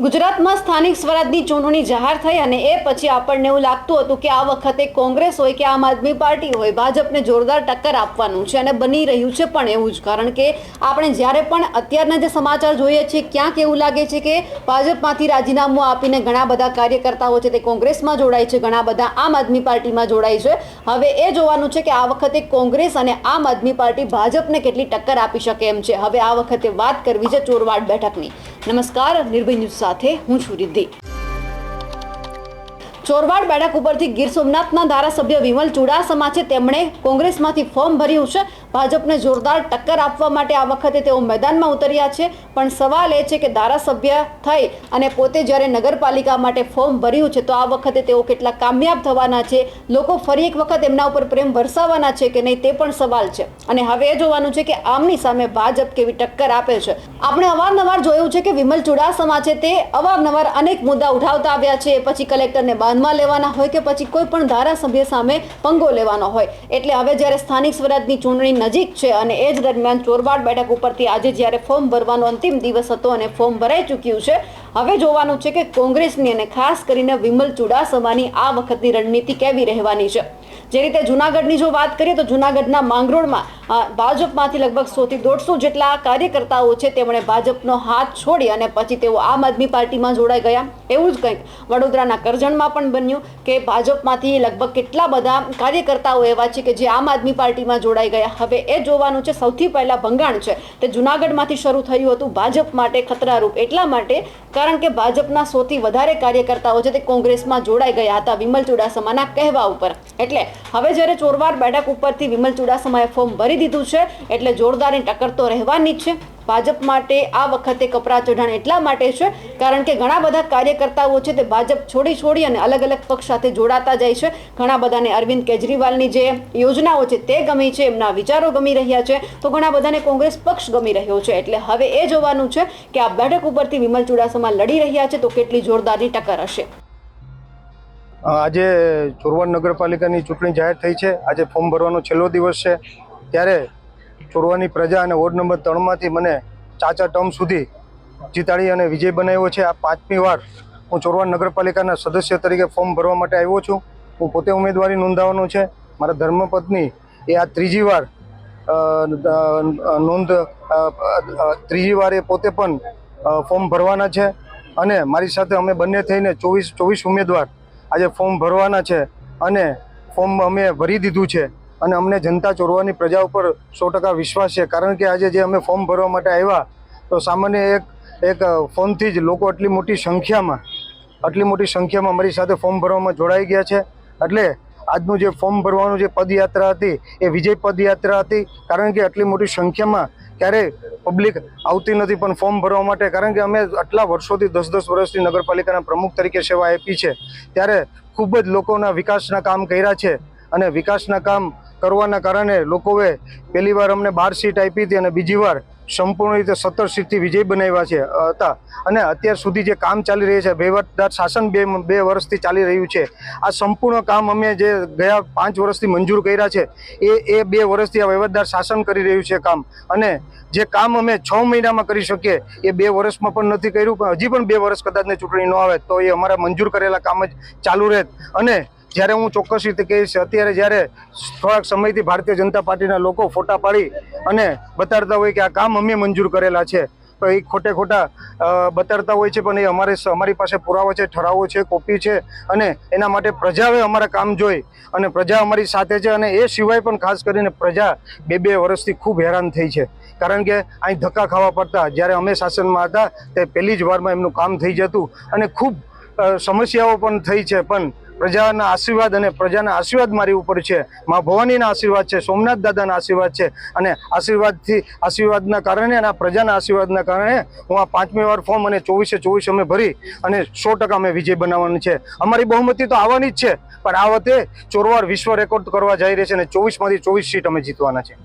ગુજરાતમાં સ્થાનિક સ્વરાજની ચૂંટણી જાહેર થઈ અને એ પછી આપણને એવું લાગતું હતું કે આ વખતે કોંગ્રેસ હોય કે આમ આદમી પાર્ટી હોય ભાજપને જોરદાર ટક્કર આપવાનું છે અને બની રહ્યું છે પણ એવું જ। કારણ કે આપણે જ્યારે પણ અત્યારના જે સમાચાર જોઈએ છીએ ક્યાંક એવું લાગે છે કે ભાજપમાંથી રાજીનામું આપીને ઘણા બધા કાર્યકર્તાઓ છે તે કોંગ્રેસમાં જોડાય છે, ઘણા બધા આમ આદમી પાર્ટીમાં જોડાય છે। હવે એ જોવાનું છે કે આ વખતે કોંગ્રેસ અને આમ આદમી પાર્ટી ભાજપને કેટલી ટક્કર આપી શકે એમ છે। હવે આ વખતે વાત કરવી છે ચોરવાડ બેઠકની। નમસ્કાર, નિર્ભય ન્યૂઝ સાથે હું છું રિદ્ધિ। ચોરવાડ બેઠક ઉપરથી ગીર સોમનાથના ધારાસભ્ય વિમલ ચુડાસમા છે તેમણે કોંગ્રેસમાંથી ફોર્મ ભર્યું છે। ભાજપને જોરદાર ટક્કર આપવા માટે આ વખતે તેઓ મેદાનમાં ઉતર્યા છે, પણ સવાલ એ છે કે ધારાસભ્ય થઈ અને પોતે જ્યારે નગરપાલિકા માટે ફોર્મ ભર્યું છે તો આ વખતે તેઓ કેટલા કામયાબ થવાના છે, લોકો ફરી એક વખત એમના ઉપર પ્રેમ વરસાવવાના છે કે નહીં તે પણ સવાલ છે। અને હવે એ જોવાનું છે કે આમની સામે ભાજપ કેવી ટક્કર આપે છે। આપણે અવારનવાર જોયું છે કે વિમલ ચુડાસમા છે તે અવારનવાર અનેક મુદ્દા ઉઠાવતા આવ્યા છે, પછી કલેક્ટરને બાંધમાં લેવાના હોય કે પછી કોઈ પણ ધારાસભ્ય સામે પંગો લેવાનો હોય। એટલે હવે જ્યારે સ્થાનિક સ્વરાજની ચૂંટણી નજીક છે અને એ જ દરમિયાન ચોરવાડ બેઠક ઉપરથી આજે જ્યારે ફોર્મ ભરવાનો અંતિમ દિવસ હતો અને ફોર્મ ભરાઈ ચૂક્યું છે, હવે જોવાનું છે કે કોંગ્રેસની અને ખાસ કરીને વિમલ ચુડાસમાની આ વખતની રણનીતિ કેવી રહેવાની છે। જે રીતે જૂનાગઢની જો વાત કરીએ તો જૂનાગઢના માંગરોળમાં ભાજપમાંથી લગભગ 100 થી 150 જેટલા કાર્યકર્તાઓ છે તેમણે ભાજપનો હાથ છોડી અને પછી તેઓ આમ આદમી પાર્ટીમાં જોડાઈ ગયા। એવું જ કંઈક વડોદરાના કરજણમાં પણ બન્યું કે ભાજપમાંથી લગભગ કેટલા બધા કાર્યકર્તાઓ એવા છે કે જે આમ આદમી પાર્ટીમાં જોડાઈ ગયા। હવે એ જોવાનું છે। સૌથી પહેલા ભંગાણ છે તે જૂનાગઢમાંથી શરૂ થયું હતું ભાજપ માટે ખતરારૂપ એટલા માટે કારણ કે ભાજપના 100 થી વધારે કાર્યકર્તાઓ છે તે કોંગ્રેસમાં જોડાઈ ગયા હતા વિમલ ચુડાસમાના કહેવા ઉપર। એટલે હવે જ્યારે ચોરવાડ બેઠક ઉપરથી વિમલ ચુડાસમાએ ફોર્મ ભરી દીધું છે એટલે જોરદારની ટક્કર તો રહેવાની જ છે। ભાજપ માટે આ વખતે કપરા ચઢાણ એટલા માટે છે કારણ કે ઘણા બધા કાર્યકર્તાઓ છે તે ભાજપ છોડી અને અલગ અલગ પક્ષ સાથે જોડાતા જાય છે। ઘણા બધાને અરવિંદ કેજરીવાલની જે યોજનાઓ છે તે ગમી છે, એમના વિચારો ગમી રહ્યા છે, તો ઘણા બધાને કોંગ્રેસ પક્ષ ગમી રહ્યો છે। એટલે હવે એ જોવાનું છે કે આ બેઠક ઉપરથી વિમલ ચુડાસમા લડી રહ્યા છે તો કેટલી જોરદારની ટક્કર હશે। આજે ચોરવાડ નગરપાલિકાની ચૂંટણી જાહેર થઈ છે। આજે ફોર્મ ભરવાનો છેલ્લો દિવસ છે, ત્યારે ચોરવાડની પ્રજા અને વોર્ડ નંબર 3માંથી મને 4 ટર્મ સુધી જીતાડી અને વિજય બનાવ્યો છે। આ 5મી વાર હું ચોરવાડ નગરપાલિકાના સદસ્ય તરીકે ફોર્મ ભરવા માટે આવ્યો છું। હું પોતે ઉમેદવારી નોંધાવવાનો છે। મારા ધર્મપત્ની એ આ ત્રીજી વાર એ પોતે પણ ફોર્મ ભરવાના છે અને મારી સાથે અમે બંને થઈને 24 ઉમેદવાર આજે ફોર્મ ભરવાના છે અને ફોર્મ અમે ભરી દીધું છે અને અમને જનતા ચોરવાડની પ્રજા ઉપર 100% વિશ્વાસ છે। કારણ કે આજે જે અમે ફોર્મ ભરવા માટે આવ્યા તો સામાન્ય એક ફોનથી જ લોકો આટલી મોટી સંખ્યામાં મારી સાથે ફોર્મ ભરવામાં જોડાઈ ગયા છે। એટલે આજનું જે ફોર્મ ભરવાનું જે પદયાત્રા હતી એ વિજય પદયાત્રા હતી, કારણ કે આટલી મોટી સંખ્યામાં ક્યારેય પબ્લિક આવતી નથી પણ ફોર્મ ભરવા માટે। કારણ કે અમે આટલા વર્ષોથી 10 વર્ષથી નગરપાલિકાના પ્રમુખ તરીકે સેવા આપી છે, ત્યારે ખૂબ જ લોકોના વિકાસના કામ કર્યા છે અને વિકાસના કામ કરવાના કારણે લોકોએ પહેલી વાર અમને 12 સીટ આપી હતી અને બીજી વાર સંપૂર્ણ રીતે 17 સીટથી વિજય બનાવ્યા હતા। અને અત્યાર સુધી જે કામ ચાલી રહ્યું છે, વહીવટદાર શાસન બે વર્ષથી ચાલી રહ્યું છે, આ સંપૂર્ણ કામ અમે જે ગયા 5 વર્ષથી મંજૂર કર્યા છે એ 2 વર્ષથી આ વહીવટદાર શાસન કરી રહ્યું છે કામ। અને જે કામ અમે 6 મહિનામાં કરી શકીએ એ 2 વર્ષમાં પણ નથી કર્યું, પણ હજી પણ 2 વર્ષ કદાચને ચૂંટણી ન આવે તો એ અમારા મંજૂર કરેલા કામ જ ચાલુ રહે। અને જ્યારે હું ચોક્કસ રીતે કહીશ, અત્યારે જ્યારે થોડાક સમયથી ભારતીય જનતા પાર્ટીના લોકો ફોટા પાડી અને બતાડતા હોય કે આ કામ અમે મંજૂર કરેલા છે, તો એ ખોટા બતાડતા હોય છે, પણ એ અમારી પાસે પુરાવો છે, ઠરાવો છે, કોપી છે અને એના માટે પ્રજાએ અમારા કામ જોઈ અને પ્રજા અમારી સાથે છે। અને એ સિવાય પણ ખાસ કરીને પ્રજા 2 વર્ષથી ખૂબ હેરાન થઈ છે, કારણ કે અહીં ધક્કા ખાવા પડતા। જ્યારે અમે શાસનમાં હતા તે પહેલી જ વારમાં એમનું કામ થઈ જતું અને ખૂબ સમસ્યાઓ પણ થઈ છે, પણ પ્રજાના આશીર્વાદ અને પ્રજાના આશીર્વાદ મારી ઉપર છે, મા ભવાનીના આશીર્વાદ છે, સોમનાથ દાદાના આશીર્વાદ છે અને આશીર્વાદના કારણે અને પ્રજાના આશીર્વાદના કારણે હું આ 5મી વાર ફોર્મ અને 24 અમે ભરી અને 100% અમે વિજય બનાવવાનું છે। અમારી બહુમતી તો આવવાની જ છે, પણ આ વખતે ચોરવાડ વિશ્વ રેકોર્ડ કરવા જઈ રહી છે અને 24માંથી 24 સીટ અમે જીતવાના છે।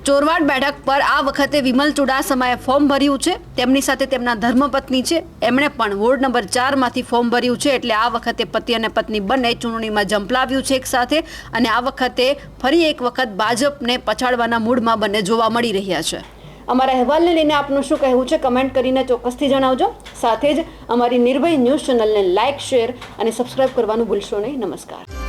ચોરવાડ બેઠક પર આ વખતે વિમલ ચુડાસમાએ ફોર્મ ભર્યું છે, તેમની સાથે તેમના ધર્મપત્ની છે, એમણે પણ વોર્ડ નંબર 4માંથી ફોર્મ ભર્યું છે। એટલે આ વખતે પતિ અને પત્ની બંને ચૂંટણીમાં ઝંપલાવ્યું છે એક સાથે અને આ વખતે ફરી એક વખત ભાજપને પછાડવાના મૂડમાં બંને જોવા મળી રહ્યા છે। અમારા અહેવાલને લઈને આપનું શું કહેવું છે કમેન્ટ કરીને ચોક્કસથી જણાવજો. સાથે જ અમારી નિર્ભય ન્યૂઝ ચેનલને લાઇક, શેર અને સબસ્ક્રાઇબ કરવાનું ભૂલશો નહીં. નમસ્કાર.